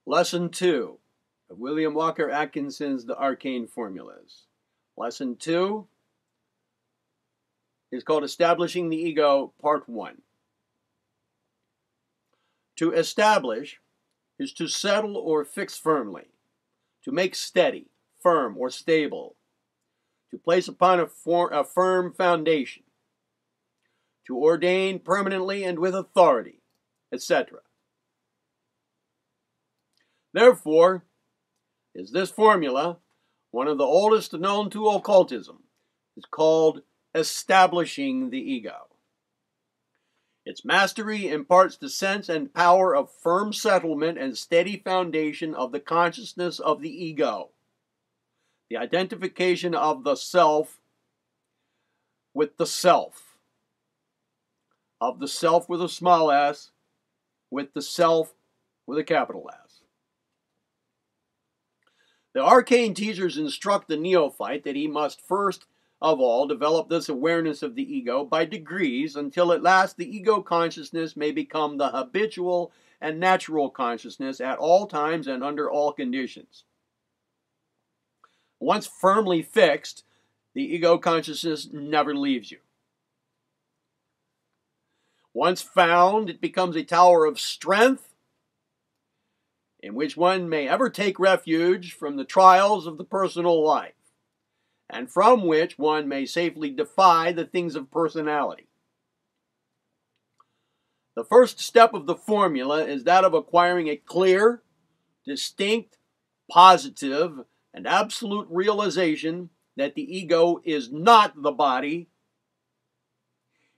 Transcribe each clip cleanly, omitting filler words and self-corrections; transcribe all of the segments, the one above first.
Lesson 2 of William Walker Atkinson's The Arcane Formulas. Lesson 2 is called Establishing the Ego, Part 1. To establish is to settle or fix firmly, to make steady, firm, or stable, to place upon a firm foundation, to ordain permanently and with authority, etc. Therefore, is this formula, one of the oldest known to occultism, is called establishing the ego. Its mastery imparts the sense and power of firm settlement and steady foundation of the consciousness of the ego, the identification of the self with the self, of the self with a small s, with the self with a capital S. The arcane teachers instruct the neophyte that he must first of all develop this awareness of the ego by degrees until at last the ego consciousness may become the habitual and natural consciousness at all times and under all conditions. Once firmly fixed, the ego consciousness never leaves you. Once found, it becomes a tower of strength in which one may ever take refuge from the trials of the personal life, and from which one may safely defy the things of personality. The first step of the formula is that of acquiring a clear, distinct, positive, and absolute realization that the ego is not the body,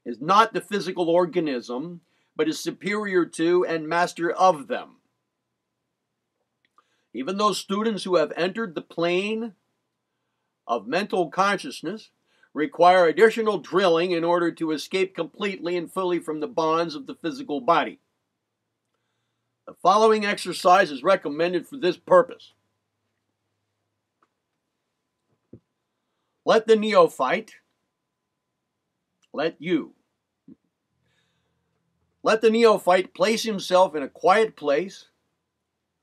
is not the physical organism, but is superior to and master of them. Even those students who have entered the plane of mental consciousness require additional drilling in order to escape completely and fully from the bonds of the physical body. The following exercise is recommended for this purpose. Let the neophyte, let the neophyte place himself in a quiet place,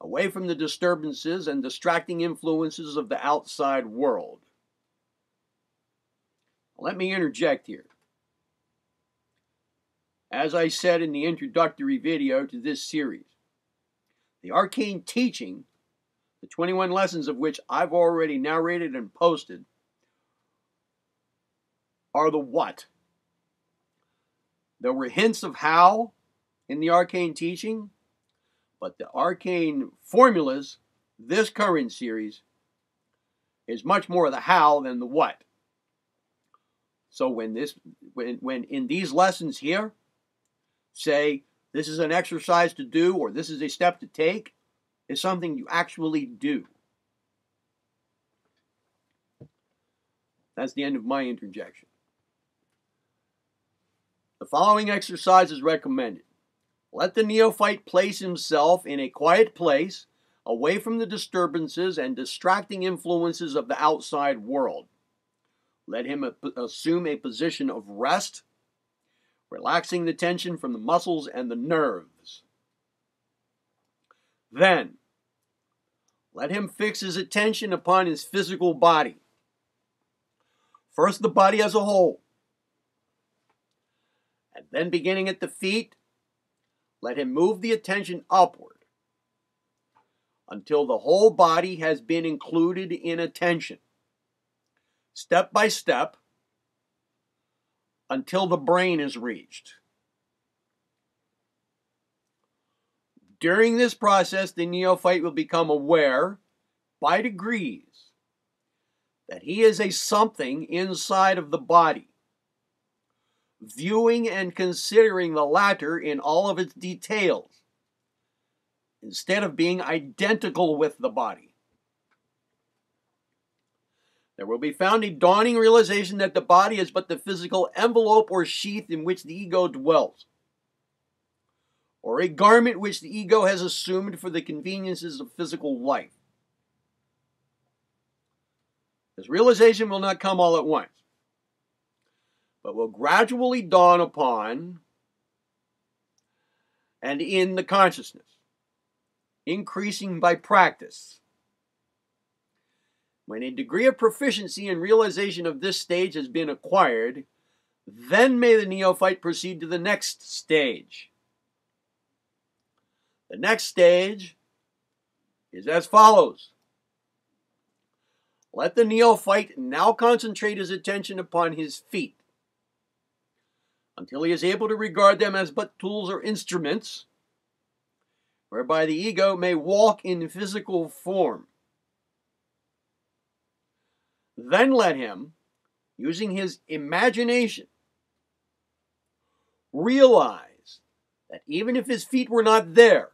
away from the disturbances and distracting influences of the outside world. Let me interject here. As I said in the introductory video to this series, the arcane teaching, the 21 lessons of which I've already narrated and posted, are the what. There were hints of how in the arcane teaching, but the arcane formulas, this current series, is much more the how than the what. So when in these lessons here, say this is an exercise to do or this is a step to take, is something you actually do. That's the end of my interjection. The following exercise is recommended. Let the neophyte place himself in a quiet place, away from the disturbances and distracting influences of the outside world. Let him assume a position of rest, relaxing the tension from the muscles and the nerves. Then, let him fix his attention upon his physical body. First, the body as a whole, and then beginning at the feet, let him move the attention upward until the whole body has been included in attention, step by step, until the brain is reached. During this process, the neophyte will become aware, by degrees, that he is a something inside of the body, viewing and considering the latter in all of its details, instead of being identical with the body. There will be found a dawning realization that the body is but the physical envelope or sheath in which the ego dwells, or a garment which the ego has assumed for the conveniences of physical life. This realization will not come all at once, but will gradually dawn upon and in the consciousness, increasing by practice. When a degree of proficiency and realization of this stage has been acquired, then may the neophyte proceed to the next stage. The next stage is as follows. Let the neophyte now concentrate his attention upon his feet until he is able to regard them as but tools or instruments, whereby the ego may walk in physical form. Then let him, using his imagination, realize that even if his feet were not there,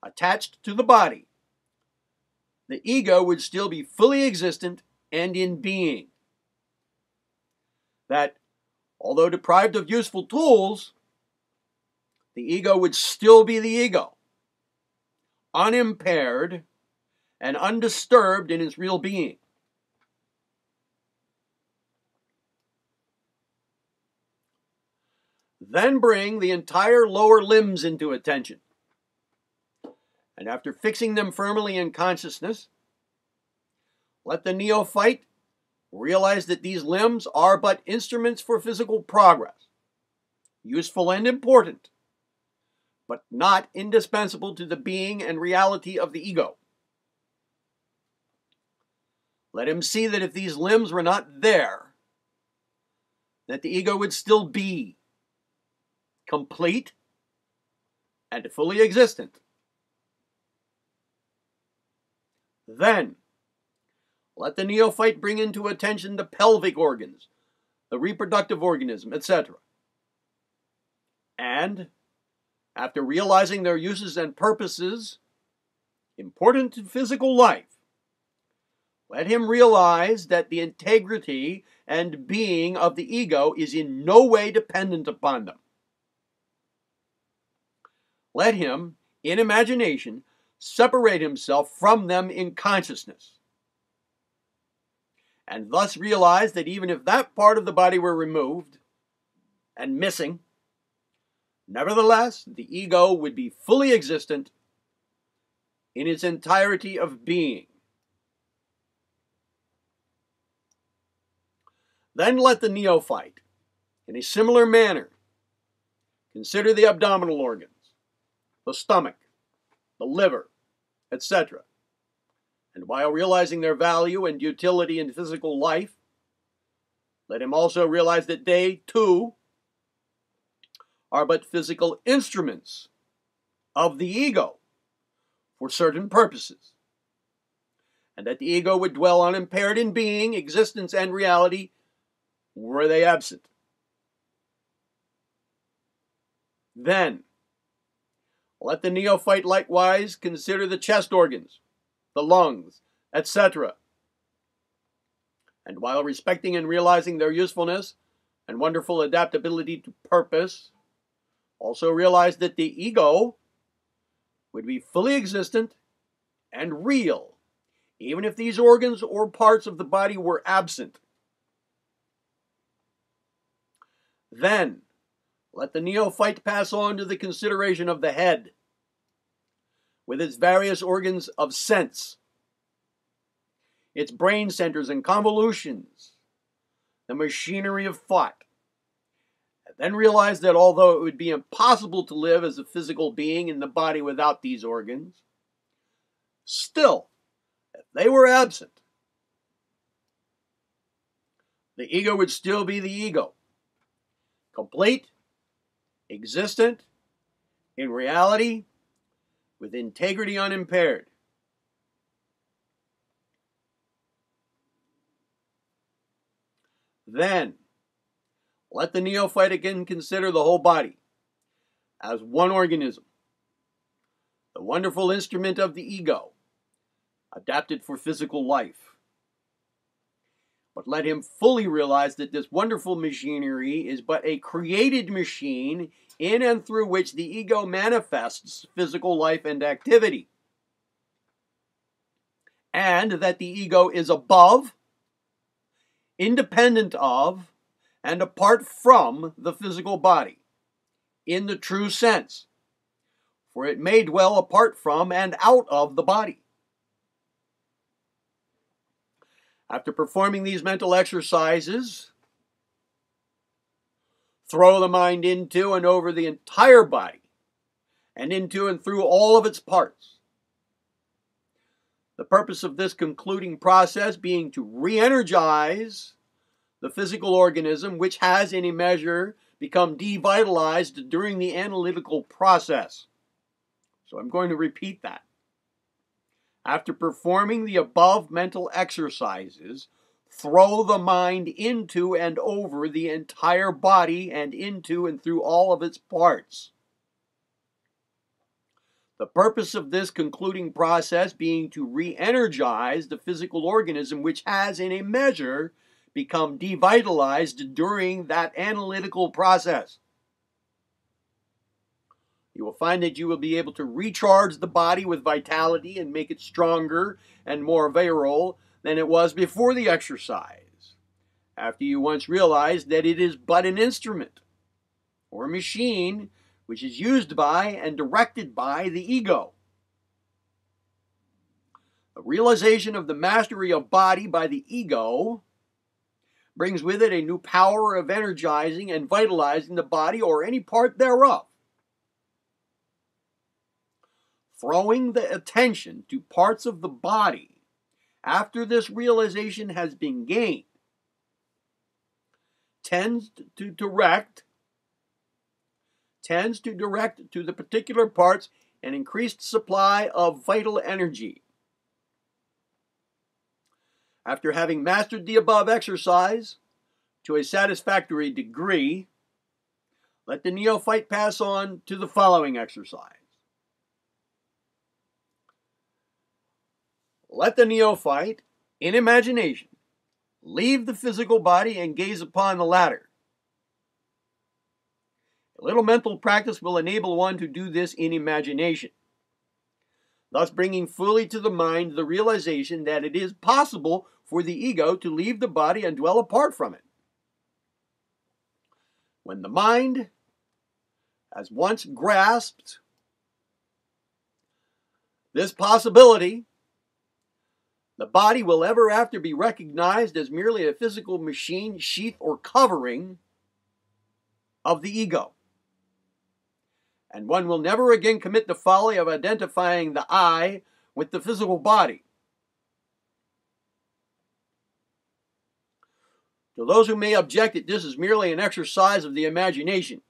attached to the body, the ego would still be fully existent and in being. That, although deprived of useful tools, the ego would still be the ego, unimpaired and undisturbed in its real being. Then bring the entire lower limbs into attention. And after fixing them firmly in consciousness, let the neophyte realize that these limbs are but instruments for physical progress, useful and important, but not indispensable to the being and reality of the ego. Let him see that if these limbs were not there, that the ego would still be complete and fully existent. Then, let the neophyte bring into attention the pelvic organs, the reproductive organism, etc. And, after realizing their uses and purposes important to physical life, let him realize that the integrity and being of the ego is in no way dependent upon them. Let him, in imagination, separate himself from them in consciousness, and thus realize that even if that part of the body were removed and missing, nevertheless, the ego would be fully existent in its entirety of being. Then let the neophyte, in a similar manner, consider the abdominal organs, the stomach, the liver, etc. And while realizing their value and utility in physical life, let him also realize that they, too, are but physical instruments of the ego for certain purposes, and that the ego would dwell unimpaired in being, existence, and reality were they absent. Then, let the neophyte likewise consider the chest organs, the lungs, etc. And while respecting and realizing their usefulness and wonderful adaptability to purpose, also realize that the ego would be fully existent and real, even if these organs or parts of the body were absent. Then, let the neophyte pass on to the consideration of the head, with its various organs of sense, its brain centers and convolutions, the machinery of thought. And then realize that although it would be impossible to live as a physical being in the body without these organs, still, if they were absent, the ego would still be the ego, complete, existent, in reality, with integrity unimpaired. Then, let the neophyte again consider the whole body as one organism, the wonderful instrument of the ego, adapted for physical life. But let him fully realize that this wonderful machinery is but a created machine in and through which the ego manifests physical life and activity. And that the ego is above, independent of, and apart from the physical body, in the true sense. for it may dwell apart from and out of the body. After performing these mental exercises, throw the mind into and over the entire body, and into and through all of its parts. The purpose of this concluding process being to re-energize the physical organism, which has in a measure become devitalized during the analytical process. So I'm going to repeat that. After performing the above mental exercises, throw the mind into and over the entire body and into and through all of its parts. The purpose of this concluding process being to re-energize the physical organism, which has in a measure become devitalized during that analytical process. You will find that you will be able to recharge the body with vitality and make it stronger and more virile than it was before the exercise, after you once realized that it is but an instrument or a machine which is used by and directed by the ego. The realization of the mastery of body by the ego brings with it a new power of energizing and vitalizing the body or any part thereof. Throwing the attention to parts of the body after this realization has been gained tends to direct to the particular parts an increased supply of vital energy. After having mastered the above exercise to a satisfactory degree, let the neophyte pass on to the following exercise. Let the neophyte, in imagination, leave the physical body and gaze upon the latter. A little mental practice will enable one to do this in imagination, thus bringing fully to the mind the realization that it is possible for the ego to leave the body and dwell apart from it. When the mind has once grasped this possibility, the body will ever after be recognized as merely a physical machine, sheath, or covering of the ego. And one will never again commit the folly of identifying the I with the physical body. To those who may object that this is merely an exercise of the imagination,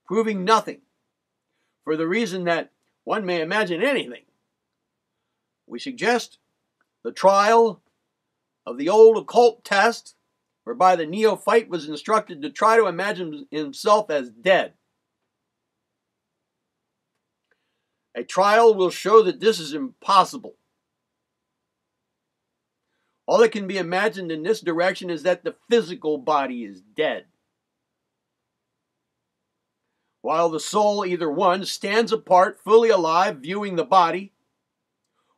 proving nothing, for the reason that one may imagine anything, we suggest the trial of the old occult test, whereby the neophyte was instructed to try to imagine himself as dead. A trial will show that this is impossible. All that can be imagined in this direction is that the physical body is dead, while the soul, either one, stands apart, fully alive, viewing the body,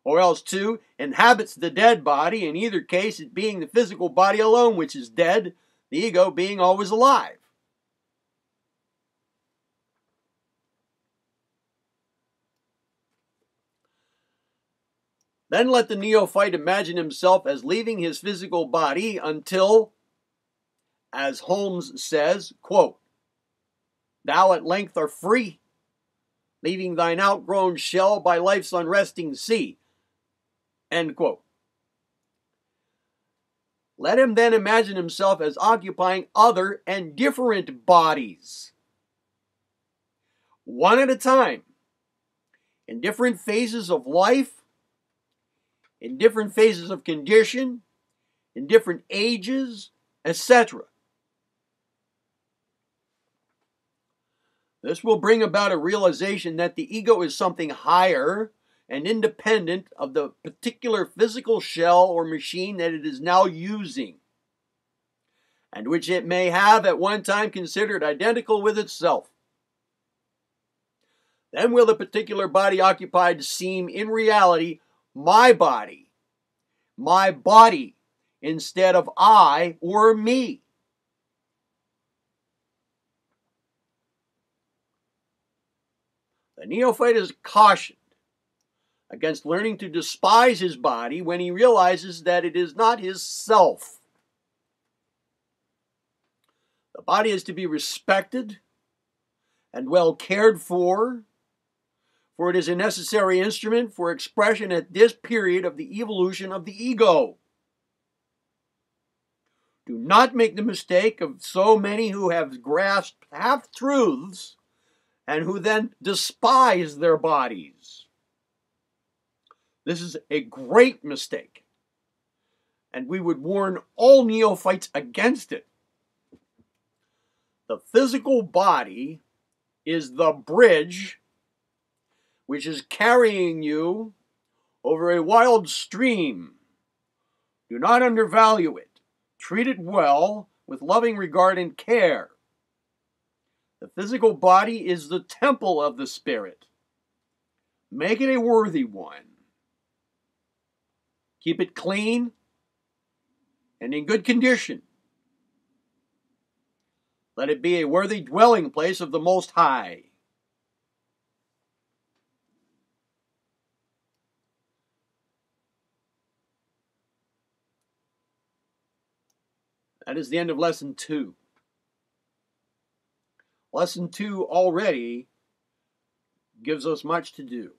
or else two, inhabits the dead body, in either case it being the physical body alone which is dead, the ego being always alive. Then let the neophyte imagine himself as leaving his physical body until, as Holmes says, quote, "Thou at length art free, leaving thine outgrown shell by life's unresting sea." End quote. Let him then imagine himself as occupying other and different bodies, one at a time, in different phases of life, in different phases of condition, in different ages, etc. This will bring about a realization that the ego is something higher and independent of the particular physical shell or machine that it is now using, and which it may have at one time considered identical with itself. Then will the particular body occupied seem in reality my body, instead of I or me. The neophyte is cautioned against learning to despise his body when he realizes that it is not his self. The body is to be respected and well cared for it is a necessary instrument for expression at this period of the evolution of the ego. Do not make the mistake of so many who have grasped half-truths and who then despise their bodies. This is a great mistake, and we would warn all neophytes against it. The physical body is the bridge which is carrying you over a wild stream. Do not undervalue it. Treat it well with loving regard and care. The physical body is the temple of the spirit. Make it a worthy one. Keep it clean and in good condition. Let it be a worthy dwelling place of the Most High. That is the end of Lesson 2. Lesson 2 already gives us much to do.